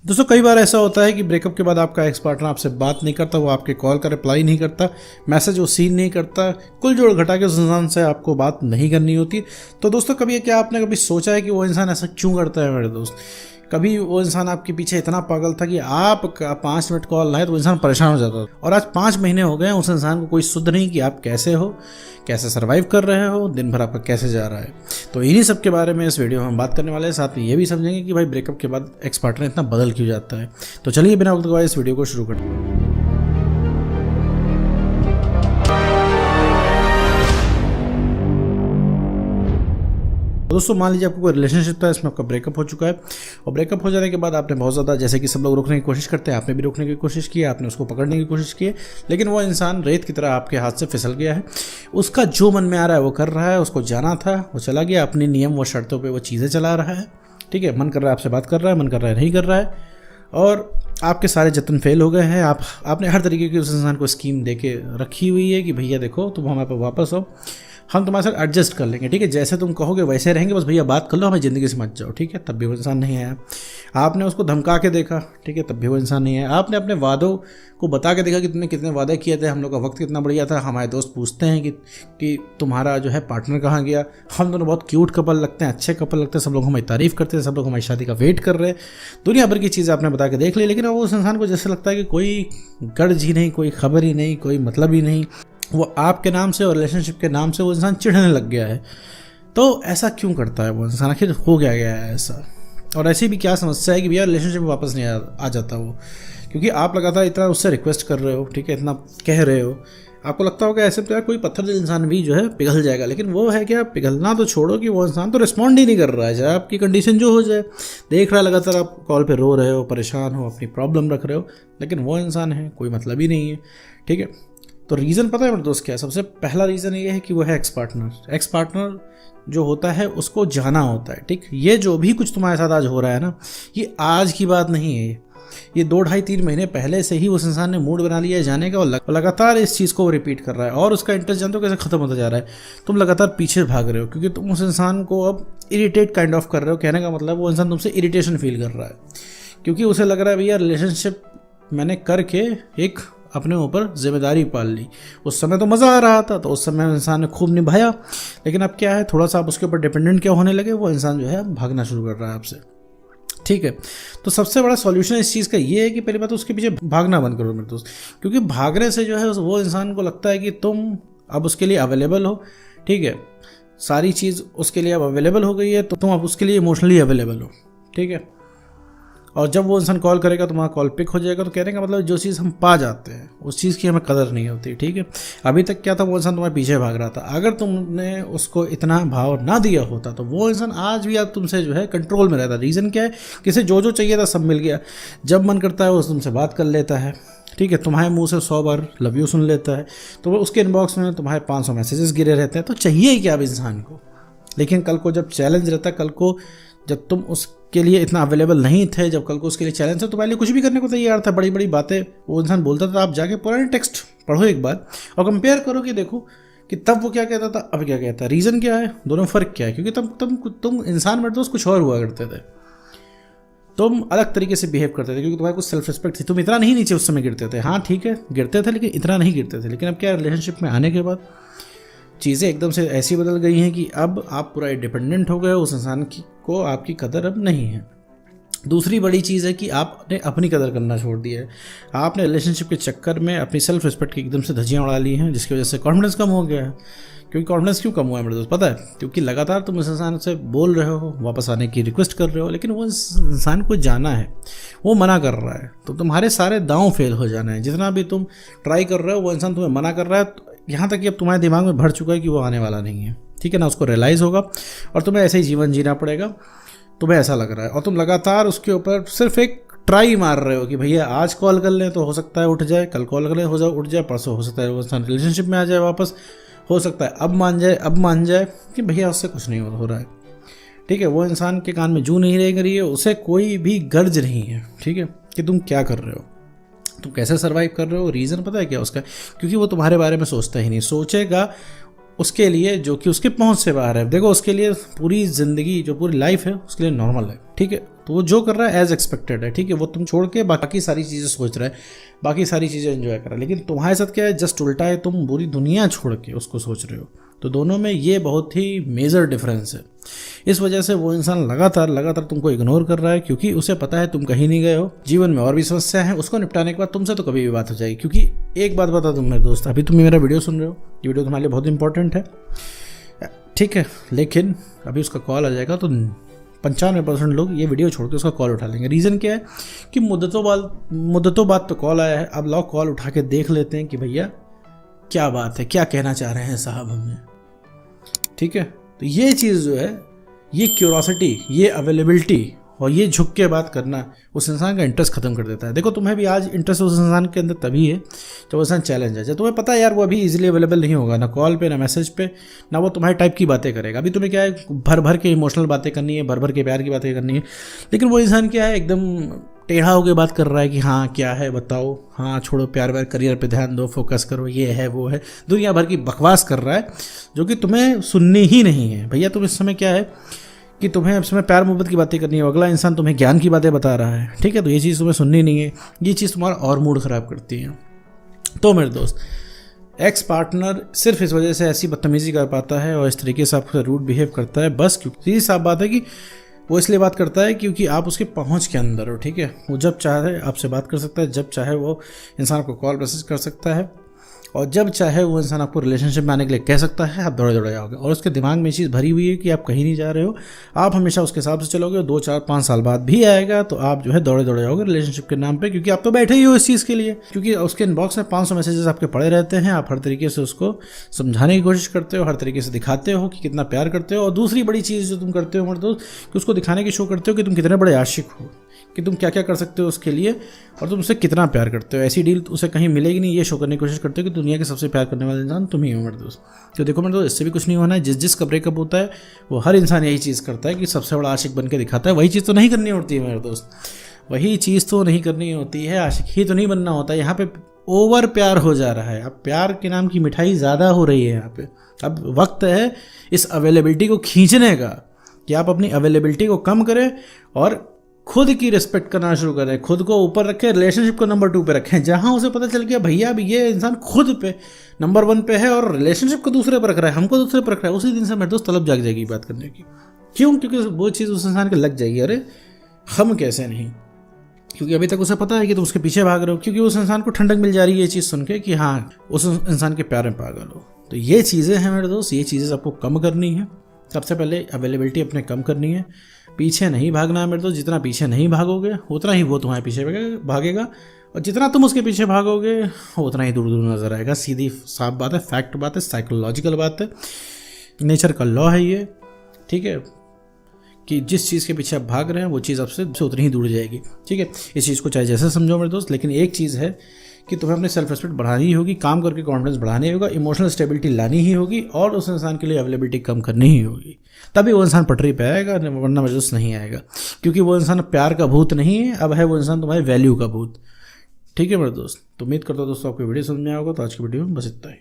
दोस्तों कई बार ऐसा होता है कि ब्रेकअप के बाद आपका एक्स पार्टनर आपसे बात नहीं करता, वो आपके कॉल का रिप्लाई नहीं करता, मैसेज वो सीन नहीं करता, कुल जोड़ घटा के उस इंसान से आपको बात नहीं करनी होती। तो दोस्तों कभी क्या आपने कभी सोचा है कि वो इंसान ऐसा क्यों करता है? मेरे दोस्त, कभी वो इंसान आपके पीछे इतना पागल था कि आप 5 मिनट कॉल लाए तो वो इंसान परेशान हो जाता था। और आज 5 महीने हो गए उस इंसान को कोई सुध नहीं कि आप कैसे हो, कैसे सर्वाइव कर रहे हो, दिन भर आपका कैसे जा रहा है। तो इन्हीं सब के बारे में इस वीडियो में हम बात करने वाले हैं। साथ में ये भी समझेंगे कि भाई ब्रेकअप के बाद एक्स पार्टनर इतना बदल क्यों जाता है। तो चलिए बिना वक्त गवाए इस वीडियो को शुरू करते हैं। दोस्तों मान लीजिए आपको कोई रिलेशनशिप था, इसमें आपका ब्रेकअप हो चुका है और ब्रेकअप हो जाने के बाद आपने बहुत ज़्यादा, जैसे कि सब लोग रोकने की कोशिश करते हैं, आपने भी रोकने की कोशिश की, आपने उसको पकड़ने की कोशिश की, लेकिन वो इंसान रेत की तरह आपके हाथ से फिसल गया है। उसका जो मन में आ रहा है वो कर रहा है, उसको जाना था वो चला गया, अपनी नियम व शर्तों पर वो चीज़ें चला रहा है। ठीक है, मन कर रहा है आपसे बात कर रहा है, मन कर रहा है नहीं कर रहा है, और आपके सारे जतन फेल हो गए हैं। आपने हर तरीके की उस इंसान को स्कीम दे के रखी हुई है कि भैया देखो तुम हमारे पास वापस आओ, हम तुम्हारे साथ एडजस्ट कर लेंगे, ठीक है, जैसे तुम कहोगे वैसे रहेंगे, बस भैया बात कर लो, हमें ज़िंदगी से मत जाओ। ठीक है, तब भी वो इंसान नहीं आया। आपने उसको धमका के देखा, ठीक है, तब भी वो इंसान नहीं आया। आपने अपने वादों को बता के देखा कि तुमने कितने वादे किए थे, हम लोग का वक्त कितना बढ़िया था, हमारे दोस्त पूछते हैं कि तुम्हारा जो है पार्टनर कहाँ गया, हम दोनों बहुत क्यूट कपल लगते हैं, अच्छे कपल लगते हैं, सब लोग हमारी तारीफ़ करते हैं, सब लोग हमारी शादी का वेट कर रहे हैं, दुनिया भर की चीज़ें आपने बता के देख ली। लेकिन वो उस इंसान को जैसे लगता है कि कोई गर्ज ही नहीं, कोई खबर ही नहीं, कोई मतलब ही नहीं, वो आपके नाम से और रिलेशनशिप के नाम से वो इंसान चिढ़ने लग गया है। तो ऐसा क्यों करता है वो इंसान? आखिर हो गया है ऐसा? और ऐसी भी क्या समस्या है कि भैया रिलेशनशिप में वापस नहीं आ जाता वो? क्योंकि आप लगातार इतना उससे रिक्वेस्ट कर रहे हो, ठीक है, इतना कह रहे हो, आपको लगता होगा ऐसे तो यार कोई पत्थर दिल इंसान भी जो है पिघल जाएगा। लेकिन वो है क्या, पिघलना तो छोड़ो कि वो इंसान तो रिस्पॉन्ड ही नहीं कर रहा है, चाहे आपकी कंडीशन जो हो जाए। देख रहा है लगातार आप कॉल पे रो रहे हो, परेशान हो, अपनी प्रॉब्लम रख रहे हो, लेकिन वो इंसान है, कोई मतलब ही नहीं है। ठीक है, तो रीज़न पता है मेरे दोस्त क्या है? सबसे पहला रीज़न ये है कि वो है एक्स पार्टनर। एक्स पार्टनर जो होता है उसको जाना होता है। ठीक, ये जो भी कुछ तुम्हारे साथ आज हो रहा है ना, ये आज की बात नहीं है, ये 2 ढाई 3 महीने पहले से ही उस इंसान ने मूड बना लिया है जाने का, और लगातार इस चीज़ को रिपीट कर रहा है। और उसका इंटरेस्ट जानते हो कैसे ख़त्म होता जा रहा है? तुम लगातार पीछे भाग रहे हो क्योंकि तुम उस इंसान को अब इरिटेट काइंड ऑफ कर रहे हो। कहने का मतलब वो इंसान तुमसे इरिटेशन फील कर रहा है, क्योंकि उसे लग रहा है भैया रिलेशनशिप मैंने करके एक अपने ऊपर जिम्मेदारी पाल ली। उस समय तो मज़ा आ रहा था, तो उस समय इंसान ने खूब निभाया, लेकिन अब क्या है, थोड़ा सा आप उसके ऊपर डिपेंडेंट क्या होने लगे, वो इंसान जो है भागना शुरू कर रहा है आपसे। ठीक है, तो सबसे बड़ा सॉल्यूशन इस चीज़ का ये है कि पहली बात उसके पीछे भागना बंद करो मेरे दोस्त, क्योंकि भागने से जो है वो इंसान को लगता है कि तुम अब उसके लिए अवेलेबल हो। ठीक है, सारी चीज़ उसके लिए अब अवेलेबल हो गई है, तो तुम अब उसके लिए इमोशनली अवेलेबल हो। ठीक है, और जब वो इंसान कॉल करेगा तुम्हारा कॉल पिक हो जाएगा। तो कहने का मतलब जो चीज़ हम पा जाते हैं उस चीज़ की हमें कदर नहीं होती। ठीक है, अभी तक क्या था, वो इंसान तुम्हारे पीछे भाग रहा था। अगर तुमने उसको इतना भाव ना दिया होता तो वो इंसान आज भी आप तुमसे जो है कंट्रोल में रहता। रीज़न क्या है, किसे जो जो चाहिए था सब मिल गया, जब मन करता है वो तुमसे बात कर लेता है। ठीक है, तुम्हारे मुंह से 100 बार लव यू सुन लेता है, तो वो उसके इनबॉक्स में तुम्हारे 500 मैसेजेस गिरे रहते हैं। तो चाहिए ही क्या अब इंसान को? लेकिन कल को जब चैलेंज रहता है, कल को जब तुम उसके लिए इतना अवेलेबल नहीं थे, जब कल को उसके लिए चैलेंज था, तुम्हारे लिए कुछ भी करने को तैयार था, बड़ी बड़ी बातें वो इंसान बोलता था। आप जाके पुराने टेक्स्ट पढ़ो एक बार और कंपेयर करो कि देखो कि तब वो क्या कहता था, अब क्या कहता है, रीज़न क्या है, दोनों फ़र्क क्या है। क्योंकि तब तुम इंसान मेरे दोस्त कुछ और हुआ करते थे, तुम अलग तरीके से बिहेव करते थे, क्योंकि तुम्हारे कुछ सेल्फ रिस्पेक्ट थी, तुम इतना नहीं नीचे उस समय गिरते थे। हाँ ठीक है, गिरते थे, लेकिन इतना नहीं गिरते थे। लेकिन अब क्या, रिलेशनशिप में आने के बाद चीज़ें एकदम से ऐसी बदल गई हैं कि अब आप पूरा डिपेंडेंट हो गए, उस इंसान को आपकी कदर अब नहीं है। दूसरी बड़ी चीज़ है कि आपने अपनी कदर करना छोड़ दिया है। आपने रिलेशनशिप के चक्कर में अपनी सेल्फ रिस्पेक्ट की एकदम से धज्जियाँ उड़ा ली हैं, जिसकी वजह से कॉन्फिडेंस कम हो गया है। क्योंकि कॉन्फिडेंस क्यों कम हुआ है मेरे दोस्त पता है? क्योंकि लगातार तुम इस इंसान से बोल रहे हो, वापस आने की रिक्वेस्ट कर रहे हो, लेकिन वो इस इंसान को जाना है, वो मना कर रहा है, तो तुम्हारे सारे दांव फेल हो जाना है। जितना भी तुम ट्राई कर रहे हो वो इंसान तुम्हें मना कर रहा है, यहाँ तक कि अब तुम्हारे दिमाग में भर चुका है कि वो आने वाला नहीं है। ठीक है ना, उसको रियलाइज़ होगा और तुम्हें ऐसे ही जीवन जीना पड़ेगा, तुम्हें ऐसा लग रहा है। और तुम लगातार उसके ऊपर सिर्फ एक ट्राई मार रहे हो कि भैया आज कॉल कर लें तो हो सकता है उठ जाए, कल कॉल कर लें उठ जाए, परसों हो सकता है वो इंसान रिलेशनशिप में आ जाए वापस, हो सकता है अब मान जाए कि भैया उससे कुछ नहीं हो रहा है। ठीक है, वो इंसान के कान में जू नहीं रही है, उसे कोई भी गर्ज नहीं है। ठीक है, कि तुम क्या कर रहे हो, तुम कैसे सर्वाइव कर रहे हो। रीज़न पता है क्या उसका? क्योंकि वो तुम्हारे बारे में सोचता ही नहीं, सोचेगा उसके लिए जो कि उसके पहुंच से बाहर है। देखो उसके लिए पूरी ज़िंदगी जो पूरी लाइफ है उसके लिए नॉर्मल है। ठीक है, तो वो जो कर रहा है एज एक्सपेक्टेड है, ठीक है, वो तुम छोड़ के बाकी सारी चीज़ें सोच रहा है, बाकी सारी चीज़ें एंजॉय कर रहा है। लेकिन तुम्हारे साथ क्या है, जस्ट उल्टा है, तुम पूरी दुनिया छोड़ के उसको सोच रहे हो। तो दोनों में ये बहुत ही मेजर डिफरेंस है। इस वजह से वो इंसान लगातार तुमको इग्नोर कर रहा है, क्योंकि उसे पता है तुम कहीं नहीं गए हो, जीवन में और भी समस्या है, उसको निपटाने के बाद तुमसे तो कभी भी बात हो जाएगी। क्योंकि एक बात बता दूं मेरे दोस्त, अभी तुम मेरा वीडियो सुन रहे हो, ये वीडियो तुम्हारे लिए बहुत इंपॉर्टेंट है, ठीक है, लेकिन अभी उसका कॉल आ जाएगा तो 95% लोग ये वीडियो छोड़ के उसका कॉल उठा लेंगे। रीज़न क्या है कि मुद्दतों बाद तो कॉल आया है, अब लाओ कॉल उठा के देख लेते हैं कि भैया क्या बात है, क्या कहना चाह रहे हैं साहब हमें, ठीक है। तो ये चीज़ जो है, ये क्यूरोसिटी, ये अवेलेबिलिटी और ये झुक के बात करना उस इंसान का इंटरेस्ट खत्म कर देता है। देखो तुम्हें भी आज इंटरेस्ट उस इंसान के अंदर तभी है जब वो इंसान चैलेंज है, जब तुम्हें पता है यार वो अभी इजीली अवेलेबल नहीं होगा, ना कॉल पे, ना मैसेज पे, ना वो तुम्हारे टाइप की बातें करेगा। अभी तुम्हें क्या है, भर भर के इमोशनल बातें करनी है, भर भर के प्यार की बातें करनी है, लेकिन वो इंसान क्या है, एकदम टेढ़ा होकर बात कर रहा है कि हाँ क्या है बताओ, हाँ छोड़ो प्यार व्यार, करियर पे ध्यान दो, फोकस करो, ये है वो है, दुनिया भर की बकवास कर रहा है जो कि तुम्हें सुननी ही नहीं है। भैया तुम इस समय क्या है कि तुम्हें इस समय प्यार मोहब्बत की बातें करनी है, अगला इंसान तुम्हें ज्ञान की बातें बता रहा है, ठीक है, तो ये चीज़ तुम्हें सुननी नहीं है, ये चीज़ तुम्हारा और मूड ख़राब करती है। तो मेरे दोस्त, एक्स पार्टनर सिर्फ इस वजह से ऐसी बदतमीजी कर पाता है और इस तरीके से आपसे रूड बिहेव करता है, बस क्योंकि सीधी साफ बात है कि वो इसलिए बात करता है क्योंकि आप उसके पहुंच के अंदर हो, ठीक है। वो जब चाहे आपसे बात कर सकता है, जब चाहे वो इंसान को कॉल मैसेज कर सकता है, और जब चाहे वो इंसान आपको रिलेशनशिप में आने के लिए कह सकता है, आप दौड़े जाओगे। और उसके दिमाग में ये चीज़ भरी हुई है कि आप कहीं नहीं जा रहे हो, आप हमेशा उसके हिसाब से चलोगे, 2 4 5 साल बाद भी आएगा तो आप जो है दौड़े जाओगे रिलेशनशिप के नाम पे, क्योंकि आप तो बैठे ही हो इस चीज़ के लिए, क्योंकि उसके इनबॉक्स में 500 मैसेजेस आपके पड़े रहते हैं। आप हर तरीके से उसको समझाने की कोशिश करते हो, हर तरीके से दिखाते हो कि कितना प्यार करते हो। और दूसरी बड़ी चीज़ जो तुम करते हो मेरे दोस्त, कि उसको दिखाने की शो करते हो कि तुम कितने बड़े आशिक हो, कि तुम क्या क्या कर सकते हो उसके लिए और तुम उससे कितना प्यार करते हो। ऐसी डील उसे कहीं मिलेगी नहीं, ये शो करने की कोशिश करते हो कि दुनिया के सबसे प्यार करने वाला इंसान तुम ही हो मेरे दोस्त। तो देखो मेरे दोस्त, इससे भी कुछ नहीं होना है। जिसका ब्रेकअप होता है वो हर इंसान यही चीज़ करता है कि सबसे बड़ा आशिक बन के दिखाता है। वही चीज़ तो नहीं करनी होती है मेरे दोस्त, वही चीज़ तो नहीं करनी होती है, आशिक ही तो नहीं बनना होता है। यहाँ पे ओवर प्यार हो जा रहा है, अब प्यार के नाम की मिठाई ज़्यादा हो रही है यहाँ पे। अब वक्त है इस अवेलेबिलिटी को खींचने का, कि आप अपनी अवेलेबिलिटी को कम करें और खुद की रिस्पेक्ट करना शुरू करें, खुद को ऊपर रखें, रिलेशनशिप को नंबर 2 पे रखें। जहां उसे पता चल गया भैया अब ये इंसान खुद पे नंबर 1 पे है और रिलेशनशिप को दूसरे पर रख रहा है, हमको दूसरे पर रख रहा है, उसी दिन से मेरे दोस्त तलब जाग जाएगी बात करने की। क्यों? क्योंकि वो चीज़ उस इंसान के लग जाएगी, अरे हम कैसे नहीं, क्योंकि अभी तक उसे पता है कि तुम उसके पीछे भाग रहे हो, क्योंकि उस इंसान को ठंडक मिल जा रही है ये चीज़ सुन के कि हाँ उस इंसान के प्यार में पागल हो। तो ये चीज़ें हैं मेरे दोस्त, ये चीज़ें आपको कम करनी है। सबसे पहले अवेलेबिलिटी अपने कम करनी है, पीछे नहीं भागना है मेरे दोस्त। जितना पीछे नहीं भागोगे उतना ही वो तुम्हारे पीछे भागेगा, और जितना तुम उसके पीछे भागोगे उतना ही दूर दूर नजर आएगा। सीधी साफ बात है, फैक्ट बात है, साइकोलॉजिकल बात है, नेचर का लॉ है ये, ठीक है, कि जिस चीज़ के पीछे आप भाग रहे हैं वो चीज़ आपसे उतनी ही दूर जाएगी, ठीक है। इस चीज़ को चाहे जैसे समझो मेरे दोस्त, लेकिन एक चीज़ है कि तुम्हें अपने सेल्फ रिस्पेक्ट बढ़ानी ही होगी, काम करके कॉन्फिडेंस बढ़ाने होगा, इमोशनल स्टेबिलिटी लानी ही होगी, और उस इंसान के लिए अवेलेबिलिटी कम करनी ही होगी। तभी वो इंसान पटरी पे आएगा, वरना मेरे दोस्त नहीं आएगा। क्योंकि वो इंसान प्यार का भूत नहीं है, अब है वो इंसान तुम्हारे वैल्यू का भूत, ठीक है मेरे दोस्त। तो उम्मीद करता हूँ दोस्तों आपको वीडियो समझ में आएगा। तो आज की वीडियो में बस इतना ही।